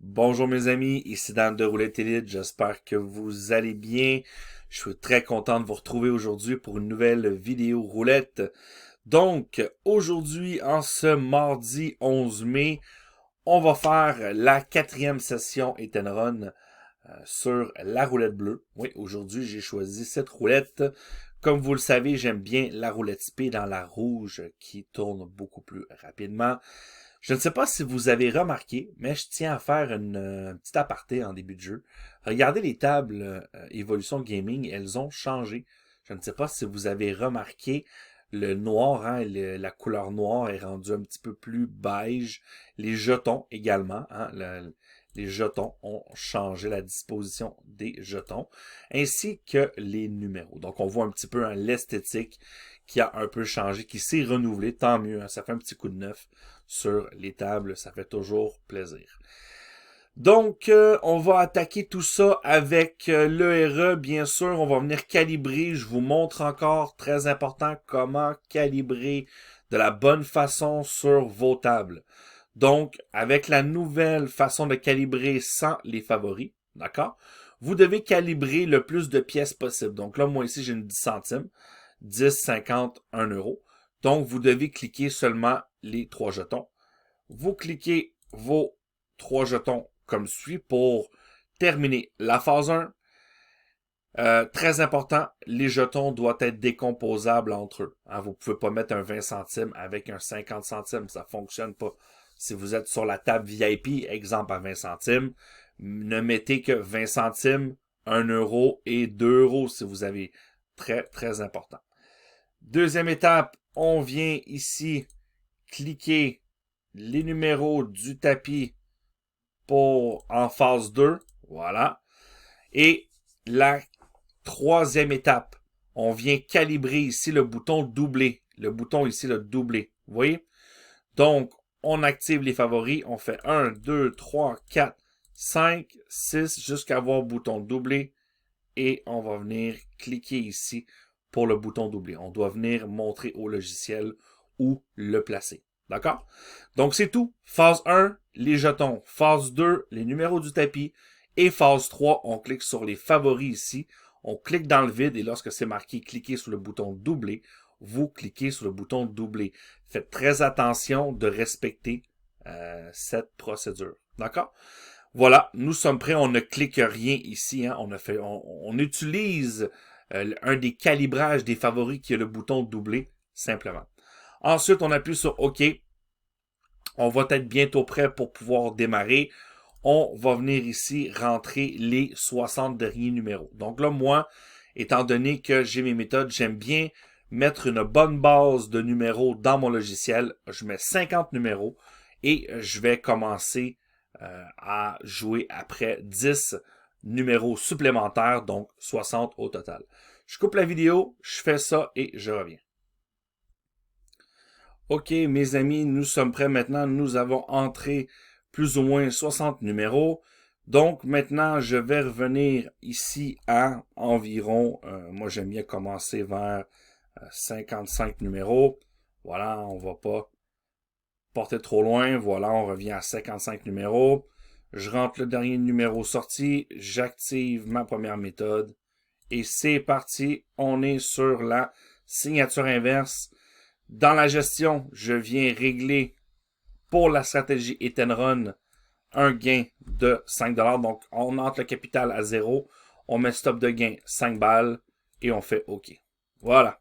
Bonjour mes amis, ici Dan de Roulette Elite, j'espère que vous allez bien. Je suis très content de vous retrouver aujourd'hui pour une nouvelle vidéo roulette. Donc, aujourd'hui, en ce mardi 11 mai, on va faire la quatrième session Hit and Run sur la roulette bleue. Oui, aujourd'hui, j'ai choisi cette roulette. Comme vous le savez, j'aime bien la roulette spé dans la rouge qui tourne beaucoup plus rapidement. Je ne sais pas si vous avez remarqué, mais je tiens à faire une petite aparté en début de jeu. Regardez les tables Evolution Gaming, elles ont changé. Je ne sais pas si vous avez remarqué, le noir, hein, la couleur noire est rendue un petit peu plus beige. Les jetons également, hein, les jetons ont changé la disposition des jetons, ainsi que les numéros. Donc on voit un petit peu hein, l'esthétique qui a un peu changé, qui s'est renouvelé, tant mieux, hein, ça fait un petit coup de neuf sur les tables, ça fait toujours plaisir. Donc, on va attaquer tout ça avec l'ERE, bien sûr, on va venir calibrer, je vous montre encore, très important, comment calibrer de la bonne façon sur vos tables. Donc, avec la nouvelle façon de calibrer sans les favoris, d'accord? Vous devez calibrer le plus de pièces possible. Donc là, moi ici, j'ai une 10 centimes. 10, 50, 1 euro. Donc, vous devez cliquer seulement les 3 jetons. Vous cliquez vos 3 jetons comme suit pour terminer la phase 1. Très important, les jetons doivent être décomposables entre eux. Hein, vous ne pouvez pas mettre un 20 centimes avec un 50 centimes, ça ne fonctionne pas. Si vous êtes sur la table VIP, exemple à 20 centimes, ne mettez que 20 centimes, 1 euro et 2 euros si vous avez. Très, très important. Deuxième étape, on vient ici cliquer les numéros du tapis pour en phase 2. Voilà. Et la troisième étape, on vient calibrer ici le bouton doubler. Le bouton ici, le doubler. Vous voyez? Donc, on active les favoris. On fait 1, 2, 3, 4, 5, 6 jusqu'à avoir le bouton doubler. Et on va venir cliquer ici pour le bouton doubler. On doit venir montrer au logiciel où le placer. D'accord? Donc, c'est tout. Phase 1, les jetons. Phase 2, les numéros du tapis. Et phase 3, on clique sur les favoris ici. On clique dans le vide et lorsque c'est marqué cliquez sur le bouton doubler, vous cliquez sur le bouton doubler. Faites très attention de respecter cette procédure. D'accord? Voilà, nous sommes prêts, on ne clique rien ici, hein. On utilise un des calibrages des favoris qui est le bouton doubler, simplement. Ensuite, on appuie sur OK. On va être bientôt prêt pour pouvoir démarrer. On va venir ici rentrer les 60 derniers numéros. Donc là, moi, étant donné que j'ai mes méthodes, j'aime bien mettre une bonne base de numéros dans mon logiciel. Je mets 50 numéros et je vais commencer à jouer après 10 numéros supplémentaires, donc 60 au total. Je coupe la vidéo, je fais ça et je reviens. OK, mes amis, nous sommes prêts maintenant. Nous avons entré plus ou moins 60 numéros. Donc maintenant, je vais revenir ici à environ, moi j'aime bien commencer vers 55 numéros. Voilà, on va pas porter trop loin. Voilà, on revient à 55 numéros. Je rentre le dernier numéro sorti. J'active ma première méthode. Et c'est parti. On est sur la signature inverse. Dans la gestion, je viens régler pour la stratégie Hit and Run un gain de 5 $. Donc, on entre le capital à 0. On met stop de gain 5 balles et on fait OK. Voilà.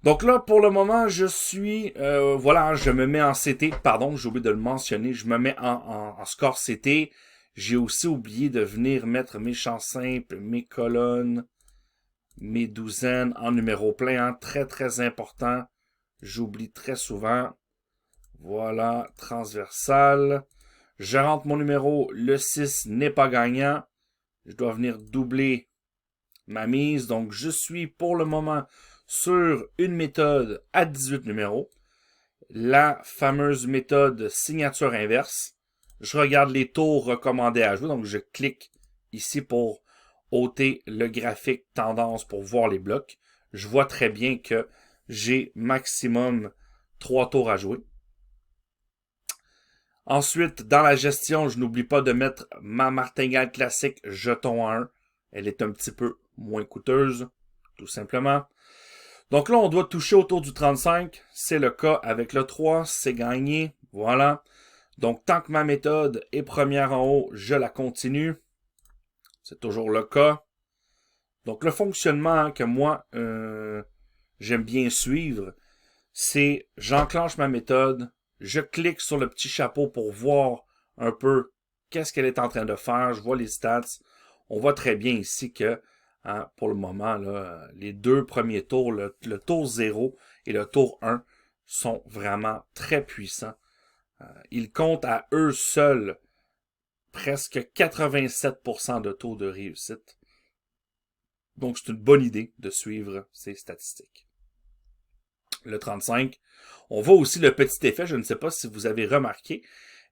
Donc là, pour le moment, je suis... voilà, je me mets en CT. Pardon, j'ai oublié de le mentionner. Je me mets en score CT. J'ai aussi oublié de venir mettre mes champs simples, mes colonnes, mes douzaines en numéro plein. Hein. Très, très important. J'oublie très souvent. Voilà, transversal. Je rentre mon numéro. Le 6 n'est pas gagnant. Je dois venir doubler ma mise. Donc, je suis pour le moment sur une méthode à 18 numéros. La fameuse méthode signature inverse. Je regarde les tours recommandés à jouer. Donc, je clique ici pour ôter le graphique tendance pour voir les blocs. Je vois très bien que j'ai maximum 3 tours à jouer. Ensuite, dans la gestion, je n'oublie pas de mettre ma martingale classique jeton à 1. Elle est un petit peu moins coûteuse, tout simplement. Donc là, on doit toucher autour du 35. C'est le cas avec le 3. C'est gagné. Voilà. Donc, tant que ma méthode est première en haut, je la continue. C'est toujours le cas. Donc, le fonctionnement que moi, j'aime bien suivre, c'est j'enclenche ma méthode, je clique sur le petit chapeau pour voir un peu qu'est-ce qu'elle est en train de faire. Je vois les stats. On voit très bien ici que, hein, pour le moment, là, les deux premiers tours, le tour 0 et le tour 1, sont vraiment très puissants. Ils comptent à eux seuls presque 87% de taux de réussite. Donc, c'est une bonne idée de suivre ces statistiques. Le 35, on voit aussi le petit effet, je ne sais pas si vous avez remarqué,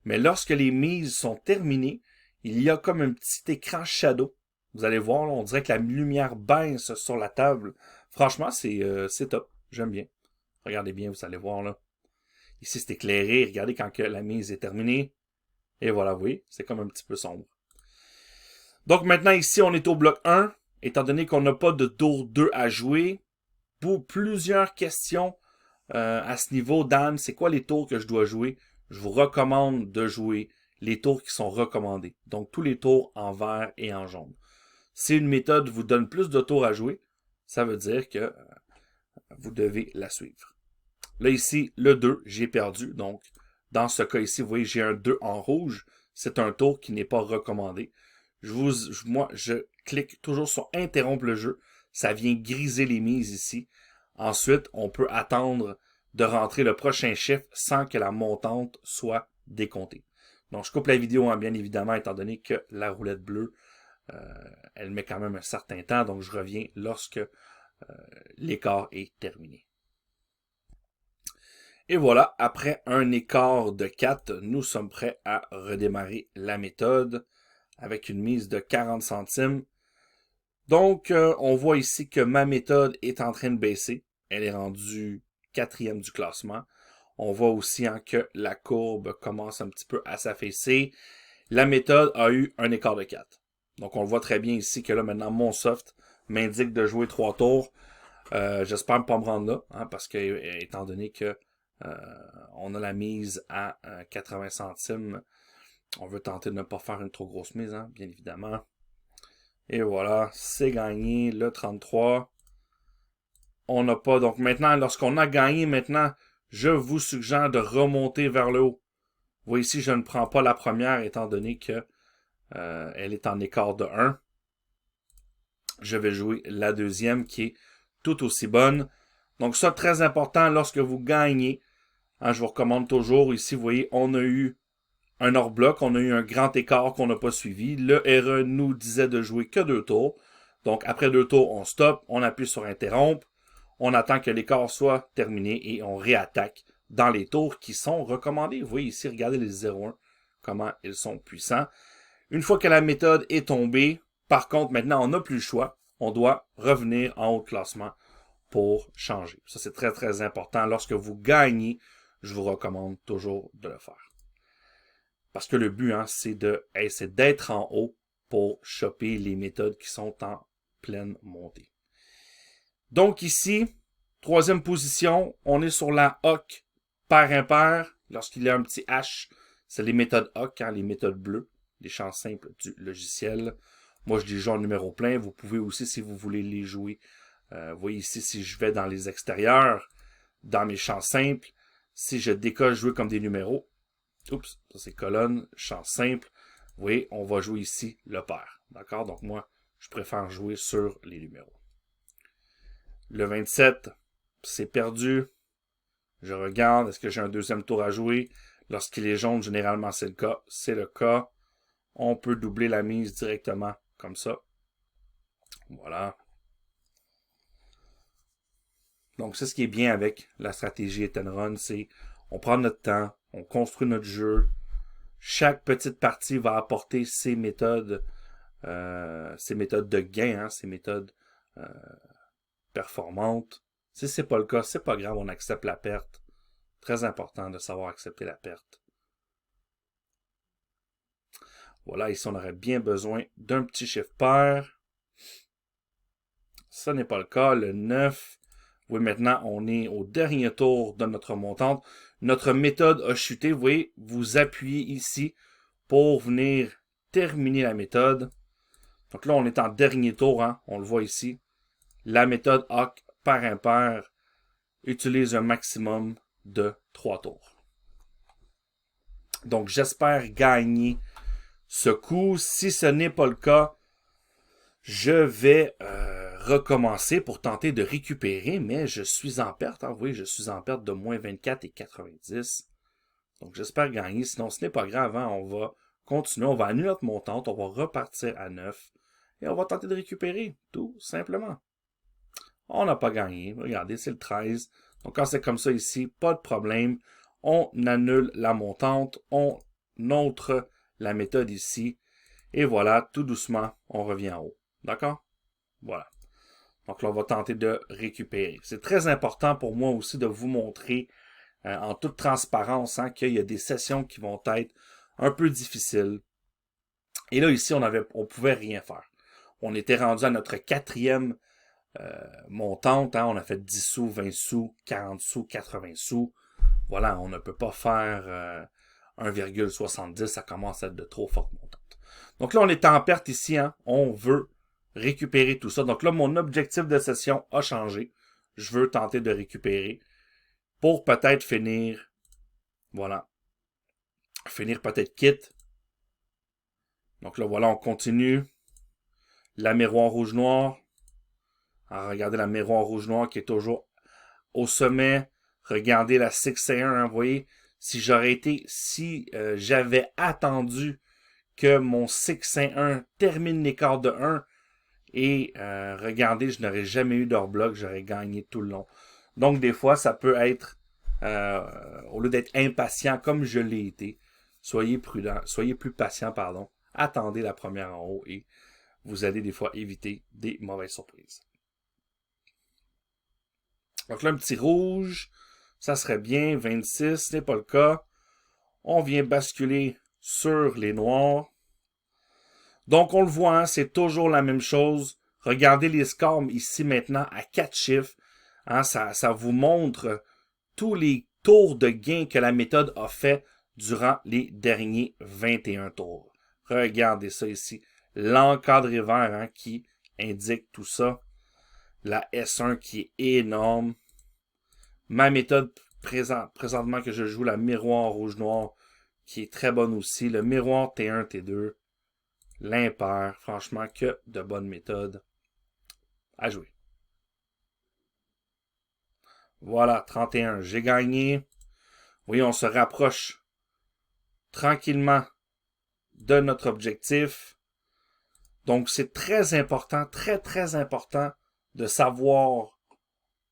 mais lorsque les mises sont terminées, il y a comme un petit écran shadow. Vous allez voir, là, on dirait que la lumière baisse sur la table. Franchement, c'est top. J'aime bien. Regardez bien, vous allez voir là. Ici, c'est éclairé. Regardez quand que la mise est terminée. Et voilà, vous voyez, c'est comme un petit peu sombre. Donc maintenant, ici, on est au bloc 1. Étant donné qu'on n'a pas de tour 2 à jouer, pour plusieurs questions à ce niveau, Dan, c'est quoi les tours que je dois jouer? Je vous recommande de jouer les tours qui sont recommandés. Donc, tous les tours en vert et en jaune. Si une méthode vous donne plus de tours à jouer, ça veut dire que vous devez la suivre. Là, ici, le 2, j'ai perdu. Donc, dans ce cas ici, vous voyez, j'ai un 2 en rouge. C'est un tour qui n'est pas recommandé. Moi, je clique toujours sur interrompre le jeu. Ça vient griser les mises ici. Ensuite, on peut attendre de rentrer le prochain chiffre sans que la montante soit décomptée. Donc, je coupe la vidéo, hein, bien évidemment, étant donné que la roulette bleue, elle met quand même un certain temps. Donc, je reviens lorsque l'écart est terminé. Et voilà, après un écart de 4, nous sommes prêts à redémarrer la méthode avec une mise de 40 centimes. Donc, on voit ici que ma méthode est en train de baisser. Elle est rendue 4e du classement. On voit aussi hein, que la courbe commence un petit peu à s'affaisser. La méthode a eu un écart de 4. Donc, on le voit très bien ici que là, maintenant, mon soft m'indique de jouer 3 tours. J'espère ne pas me rendre là, hein, parce que, étant donné que on a la mise à 80 centimes, on veut tenter de ne pas faire une trop grosse mise, hein, bien évidemment. Et voilà, c'est gagné, le 33. On n'a pas, donc maintenant, lorsqu'on a gagné, maintenant, je vous suggère de remonter vers le haut. Vous voyez ici, je ne prends pas la première, étant donné que elle est en écart de 1. Je vais jouer la deuxième, qui est tout aussi bonne. Donc ça, très important, lorsque vous gagnez, hein, je vous recommande toujours, ici, vous voyez, on a eu un hors-bloc, on a eu un grand écart qu'on n'a pas suivi. Le RE nous disait de jouer que 2 tours. Donc, après 2 tours, on stoppe, on appuie sur interrompre, on attend que l'écart soit terminé et on réattaque dans les tours qui sont recommandés. Vous voyez ici, regardez les 0,1, comment ils sont puissants. Une fois que la méthode est tombée, par contre, maintenant, on n'a plus le choix. On doit revenir en haut de classement pour changer. Ça, c'est très, très important. Lorsque vous gagnez, je vous recommande toujours de le faire. Parce que le but, hein, c'est d'être en haut pour choper les méthodes qui sont en pleine montée. Donc ici, troisième position, on est sur la HOC pair-impair. Lorsqu'il y a un petit H, c'est les méthodes HOC, hein, les méthodes bleues, les champs simples du logiciel. Moi, je dis genre numéro plein. Vous pouvez aussi, si vous voulez les jouer. Vous voyez ici, si je vais dans les extérieurs, dans mes champs simples, si je décoche jouer comme des numéros, oups, ça c'est colonne, champ simple. Vous voyez, on va jouer ici le pair. D'accord? Donc moi, je préfère jouer sur les numéros. Le 27, c'est perdu. Je regarde, est-ce que j'ai un deuxième tour à jouer? Lorsqu'il est jaune, généralement c'est le cas. C'est le cas. On peut doubler la mise directement comme ça. Voilà. Donc c'est ce qui est bien avec la stratégie Hit and Run, c'est on prend notre temps, on construit notre jeu. Chaque petite partie va apporter ses méthodes de gain, hein, ses méthodes performantes. Si c'est pas le cas, c'est pas grave, on accepte la perte. Très important de savoir accepter la perte. Voilà, ici, on aurait bien besoin d'un petit chiffre pair. Ce n'est pas le cas. Le 9. Oui, maintenant, on est au dernier tour de notre montante. Notre méthode a chuté. Vous voyez, vous appuyez ici pour venir terminer la méthode. Donc là, on est en dernier tour, hein? On le voit ici. La méthode HOC par impair utilise un maximum de 3 tours. Donc, j'espère gagner ce coup. Si ce n'est pas le cas, je vais recommencer pour tenter de récupérer, mais je suis en perte. Hein? Oui, je suis en perte de moins 24,90. Donc, j'espère gagner. Sinon, ce n'est pas grave. Hein? On va continuer. On va annuler notre montante. On va repartir à 9. Et on va tenter de récupérer, tout simplement. On n'a pas gagné. Regardez, c'est le 13. Donc, quand c'est comme ça ici, pas de problème. On annule la montante. On montre la méthode ici. Et voilà, tout doucement, on revient en haut. D'accord? Voilà. Donc là, on va tenter de récupérer. C'est très important pour moi aussi de vous montrer en toute transparence hein, qu'il y a des sessions qui vont être un peu difficiles. Et là, ici, on pouvait rien faire. On était rendu à notre quatrième montante. Hein, on a fait 10 sous, 20 sous, 40 sous, 80 sous. Voilà, on ne peut pas faire 1,70. Ça commence à être de trop fortes montantes. Donc là, on est en perte ici. Hein, on veut récupérer tout ça. Donc là, mon objectif de session a changé. Je veux tenter de récupérer pour peut-être finir, voilà, finir peut-être quitte. Donc là, voilà, on continue. La miroir rouge-noir. Alors, regardez la miroir rouge-noir qui est toujours au sommet. Regardez la 6C1, hein, vous voyez. Si j'avais attendu que mon 6C1 termine l'écart de 1, et regardez, je n'aurais jamais eu d'or bloc, j'aurais gagné tout le long. Donc, des fois, ça peut être, au lieu d'être impatient comme je l'ai été, soyez prudent, soyez plus patient, pardon. Attendez la première en haut et vous allez des fois éviter des mauvaises surprises. Donc là, un petit rouge, ça serait bien, 26, ce n'est pas le cas. On vient basculer sur les noirs. Donc, on le voit, hein, c'est toujours la même chose. Regardez les scores ici maintenant à 4 chiffres. Hein, ça vous montre tous les tours de gain que la méthode a fait durant les derniers 21 tours. Regardez ça ici. L'encadré vert hein, qui indique tout ça. La S1 qui est énorme. Ma méthode présentement que je joue, la miroir rouge-noir, qui est très bonne aussi. Le miroir T1, T2. L'impair. Franchement, que de bonnes méthodes à jouer. Voilà, 31. J'ai gagné. Oui, on se rapproche tranquillement de notre objectif. Donc, c'est très important, très important de savoir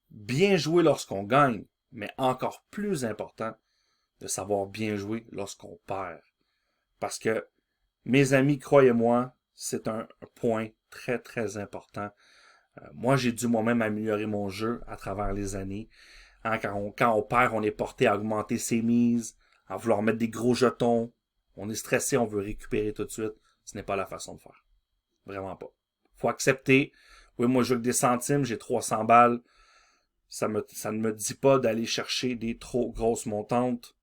bien jouer lorsqu'on gagne, mais encore plus important de savoir bien jouer lorsqu'on perd. Parce que, mes amis, croyez-moi, c'est un point très important. Moi, j'ai dû moi-même améliorer mon jeu à travers les années. Hein, quand on perd, on est porté à augmenter ses mises, à vouloir mettre des gros jetons. On est stressé, on veut récupérer tout de suite. Ce n'est pas la façon de faire. Vraiment pas. Faut accepter. Oui, moi, je joue avec des centimes, j'ai 300 balles. Ça ne me dit pas d'aller chercher des trop grosses montantes.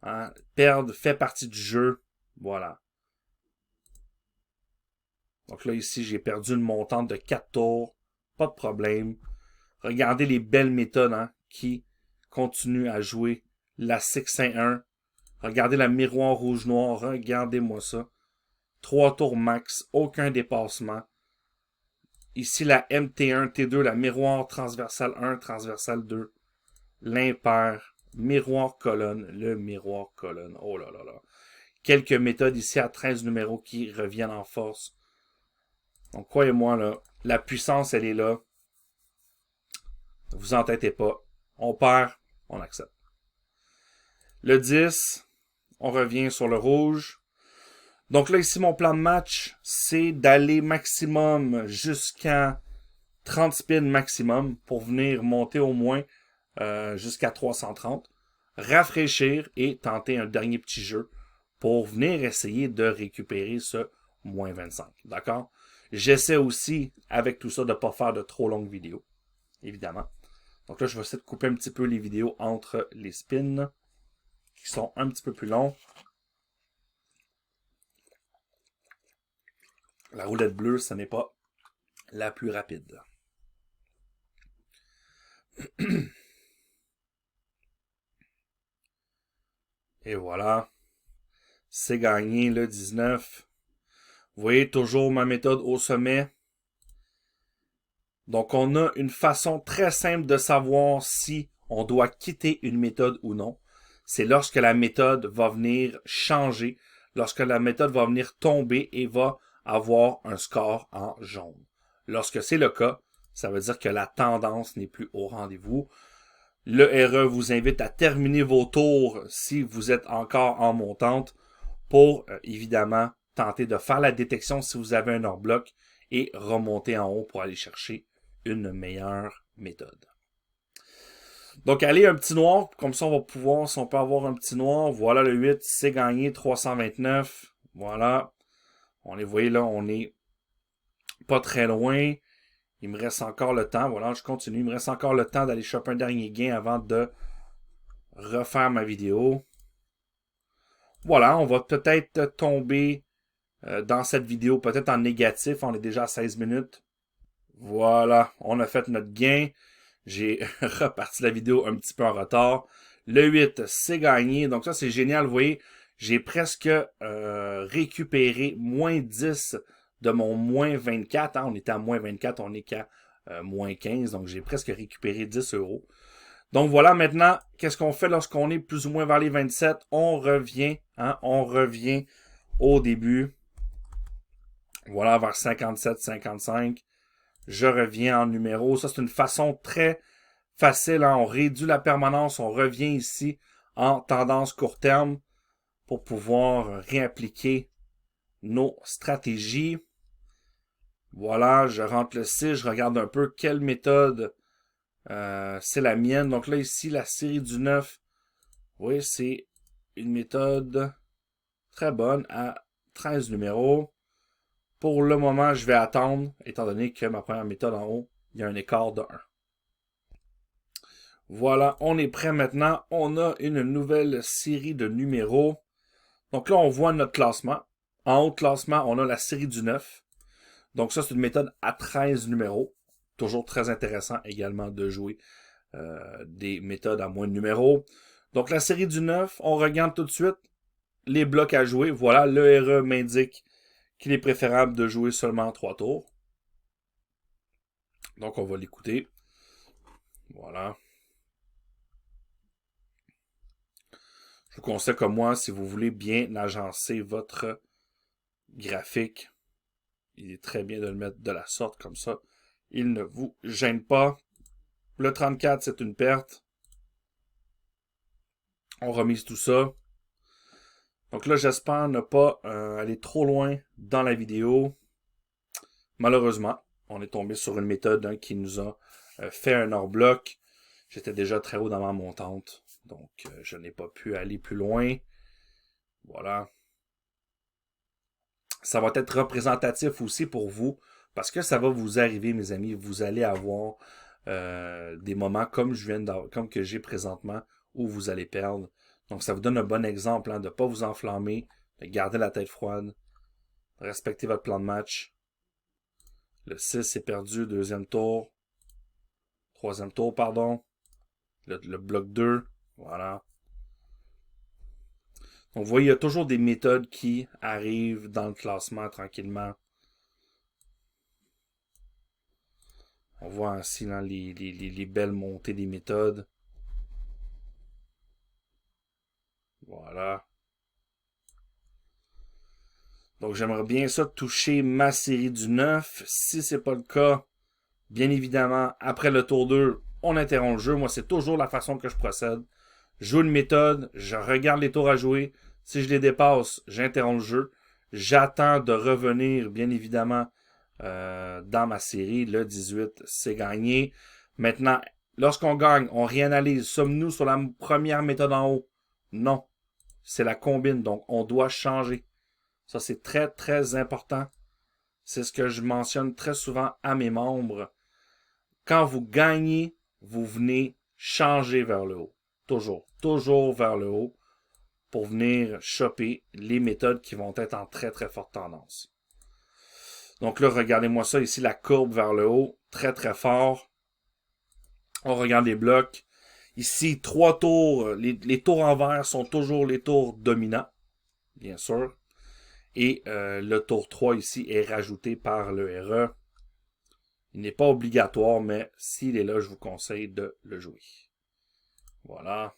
Hein? Perdre fait partie du jeu. Voilà. Donc là, ici, j'ai perdu une montante de 4 tours. Pas de problème. Regardez les belles méthodes hein, qui continuent à jouer. La 6-1. Regardez la miroir rouge-noir. Regardez-moi ça. 3 tours max. Aucun dépassement. Ici, la MT1, T2, la miroir transversale 1, transversale 2. L'impair. Miroir colonne. Le miroir colonne. Oh là là là. Quelques méthodes ici à 13 numéros qui reviennent en force. Donc, croyez-moi, là, la puissance, elle est là. Ne vous entêtez pas. On perd, on accepte. Le 10, on revient sur le rouge. Donc là, ici, mon plan de match, c'est d'aller maximum jusqu'à 30 spins maximum pour venir monter au moins jusqu'à 330. Rafraîchir et tenter un dernier petit jeu pour venir essayer de récupérer ce moins 25. D'accord? J'essaie aussi, avec tout ça, de ne pas faire de trop longues vidéos, évidemment. Donc là, je vais essayer de couper un petit peu les vidéos entre les spins, qui sont un petit peu plus longs. La roulette bleue, ce n'est pas la plus rapide. Et voilà. C'est gagné le 19. Vous voyez toujours ma méthode au sommet. Donc, on a une façon très simple de savoir si on doit quitter une méthode ou non. C'est lorsque la méthode va venir changer, lorsque la méthode va venir tomber et va avoir un score en jaune. Lorsque c'est le cas, ça veut dire que la tendance n'est plus au rendez-vous. Le RE vous invite à terminer vos tours si vous êtes encore en montante pour, évidemment, tenter de faire la détection si vous avez un hors-bloc et remonter en haut pour aller chercher une meilleure méthode. Donc, allez, un petit noir, comme ça on va pouvoir, si on peut avoir un petit noir, voilà le 8, c'est gagné, 329, voilà. On les voyez là, on est pas très loin. Il me reste encore le temps, voilà, je continue, il me reste encore le temps d'aller choper un dernier gain avant de refaire ma vidéo. Voilà, on va peut-être tomber dans cette vidéo, peut-être en négatif, on est déjà à 16 minutes. Voilà, on a fait notre gain. J'ai reparti la vidéo un petit peu en retard. Le 8, c'est gagné. Donc ça, c'est génial. Vous voyez, j'ai presque récupéré moins 10 de mon moins 24. Hein. On était à moins 24, on est qu'à moins 15. Donc j'ai presque récupéré 10 €. Donc voilà, maintenant, qu'est-ce qu'on fait lorsqu'on est plus ou moins vers les 27? On revient, hein, on revient au début. Voilà, vers 57, 55. Je reviens en numéro. Ça, c'est une façon très facile. Hein? On réduit la permanence. On revient ici en tendance court terme pour pouvoir réappliquer nos stratégies. Voilà, je rentre le 6. Je regarde un peu quelle méthode c'est la mienne. Donc là, ici, la série du 9. Oui, c'est une méthode très bonne à 13 numéros. Pour le moment, je vais attendre, étant donné que ma première méthode en haut, il y a un écart de 1. Voilà, on est prêt maintenant. On a une nouvelle série de numéros. Donc là, on voit notre classement. En haut de classement, on a la série du 9. Donc ça, c'est une méthode à 13 numéros. Toujours très intéressant également de jouer des méthodes à moins de numéros. Donc la série du 9, on regarde tout de suite les blocs à jouer. Voilà, le RE m'indique qu'il est préférable de jouer seulement 3 tours. Donc, on va l'écouter. Voilà. Je vous conseille comme moi, si vous voulez bien agencer votre graphique, il est très bien de le mettre de la sorte comme ça. Il ne vous gêne pas. Le 34, c'est une perte. On remise tout ça. Donc là, j'espère ne pas aller trop loin dans la vidéo. Malheureusement, on est tombé sur une méthode qui nous a fait un hors-bloc. J'étais déjà très haut dans ma montante, donc je n'ai pas pu aller plus loin. Voilà. Ça va être représentatif aussi pour vous, parce que ça va vous arriver, mes amis. Vous allez avoir des moments comme comme que j'ai présentement où vous allez perdre. Donc, ça vous donne un bon exemple de ne pas vous enflammer, de garder la tête froide, de respecter votre plan de match. Le 6 est perdu, deuxième tour. Troisième tour, pardon. Le bloc 2, voilà. Donc, vous voyez, il y a toujours des méthodes qui arrivent dans le classement tranquillement. On voit ainsi là, les belles montées des méthodes. Voilà. Donc, j'aimerais bien ça toucher ma série du 9. Si c'est pas le cas, bien évidemment, après le tour 2, on interrompt le jeu. Moi, c'est toujours la façon que je procède. Je joue une méthode, je regarde les tours à jouer. Si je les dépasse, j'interromps le jeu. J'attends de revenir, bien évidemment, dans ma série. Le 18, c'est gagné. Maintenant, lorsqu'on gagne, on réanalyse. Sommes-nous sur la première méthode en haut? Non. c'est la combine. Donc, on doit changer. Ça, c'est très, très important. C'est ce que je mentionne très souvent à mes membres. Quand vous gagnez, vous venez changer vers le haut. Toujours, toujours vers le haut pour venir choper les méthodes qui vont être en très, très forte tendance. Donc là, regardez-moi ça ici, la courbe vers le haut, très, très fort. On regarde les blocs. Ici, 3 tours. Les tours en vert sont toujours les tours dominants, bien sûr. Et le tour 3 ici est rajouté par le RE. Il n'est pas obligatoire, mais s'il est là, je vous conseille de le jouer. Voilà.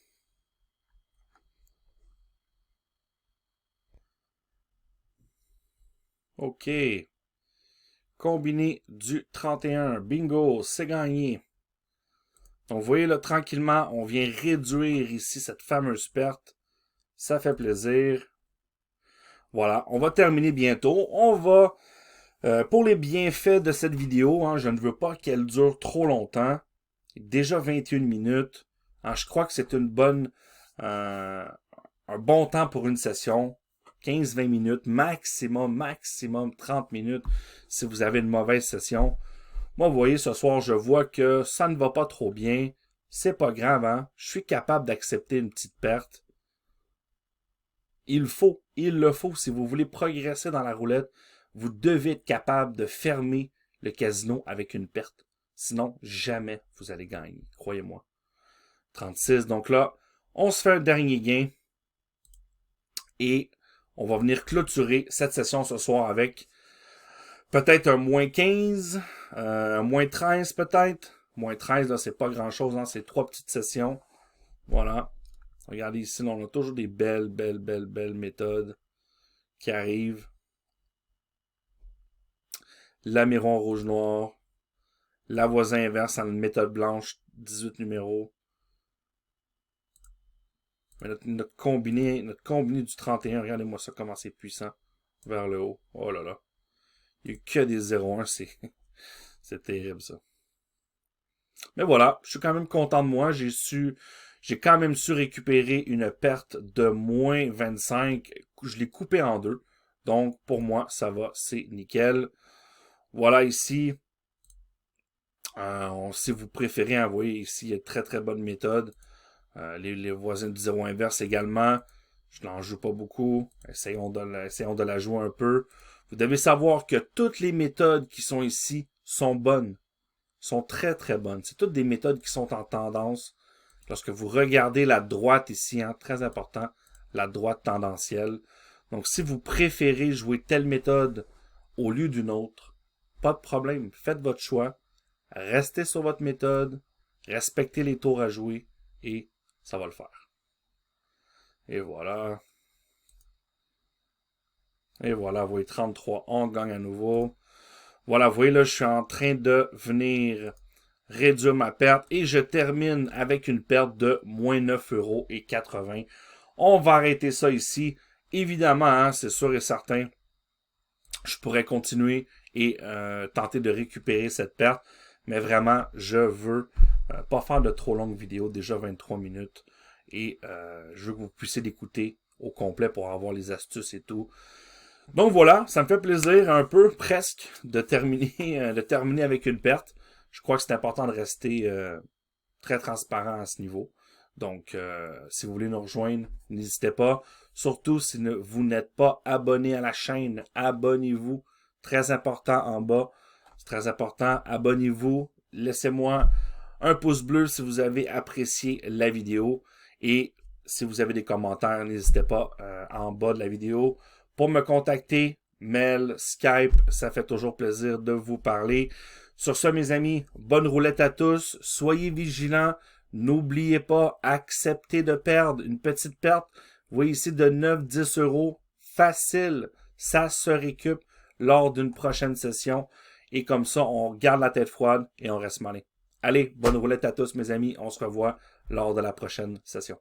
OK. Combiné du 31. Bingo, c'est gagné. Donc, vous voyez là, tranquillement, on vient réduire ici cette fameuse perte. Ça fait plaisir. Voilà, on va terminer bientôt. On va, pour les bienfaits de cette vidéo, hein, je ne veux pas qu'elle dure trop longtemps. Déjà 21 minutes. Hein, je crois que c'est une bonne, un bon temps pour une session. 15-20 minutes, maximum 30 minutes si vous avez une mauvaise session. Moi, vous voyez, ce soir, je vois que ça ne va pas trop bien. C'est pas grave, hein. Je suis capable d'accepter une petite perte. Il le faut, si vous voulez progresser dans la roulette, vous devez être capable de fermer le casino avec une perte. Sinon, jamais vous allez gagner, croyez-moi. 36, donc là, on se fait un dernier gain. Et on va venir clôturer cette session ce soir avec peut-être un moins 15, un moins 13 peut-être. Moins 13, là, c'est pas grand-chose, hein, c'est 3 petites sessions. Voilà. Regardez ici, là, on a toujours des belles méthodes qui arrivent. L'amiron rouge-noir. La voisin inverse en méthode blanche, 18 numéros. Notre combiné du 31, regardez-moi ça, comment c'est puissant. Vers le haut. Oh là là. Il n'y a que des 0,1, c'est terrible ça. Mais voilà, je suis quand même content de moi. J'ai quand même su récupérer une perte de moins 25. Je l'ai coupé en deux. Donc, pour moi, ça va, c'est nickel. Voilà ici. Si vous préférez envoyer ici, il y a une très bonne méthode. Les voisins du zéro inverse également. Je n'en joue pas beaucoup. Essayons de la jouer un peu. Vous devez savoir que toutes les méthodes qui sont ici sont bonnes. Sont très bonnes. C'est toutes des méthodes qui sont en tendance. Lorsque vous regardez la droite ici, hein, très important, la droite tendancielle. Donc, si vous préférez jouer telle méthode au lieu d'une autre, pas de problème. Faites votre choix. Restez sur votre méthode. Respectez les tours à jouer. Et ça va le faire. Et voilà. Et voilà, vous voyez 33, on gagne à nouveau. Voilà, vous voyez là, je suis en train de venir réduire ma perte et je termine avec une perte de moins 9,80 €. On va arrêter ça ici. Évidemment, hein, c'est sûr et certain, je pourrais continuer et tenter de récupérer cette perte. Mais vraiment, je veux pas faire de trop longues vidéos, déjà 23 minutes. Et je veux que vous puissiez l'écouter au complet pour avoir les astuces et tout. Donc voilà, ça me fait plaisir un peu, presque, de terminer avec une perte. Je crois que c'est important de rester très transparent à ce niveau. Donc, si vous voulez nous rejoindre, n'hésitez pas. Surtout si vous n'êtes pas abonné à la chaîne, abonnez-vous. Très important en bas. C'est très important. Abonnez-vous. Laissez-moi un pouce bleu si vous avez apprécié la vidéo. Et si vous avez des commentaires, n'hésitez pas en bas de la vidéo. Pour me contacter, mail, Skype, ça fait toujours plaisir de vous parler. Sur ce, mes amis, bonne roulette à tous. Soyez vigilants. N'oubliez pas, acceptez de perdre une petite perte. Vous voyez ici de 9-10 €. Facile. Ça se récup lors d'une prochaine session. Et comme ça, on garde la tête froide et on reste malin. Allez, bonne roulette à tous, mes amis. On se revoit lors de la prochaine session.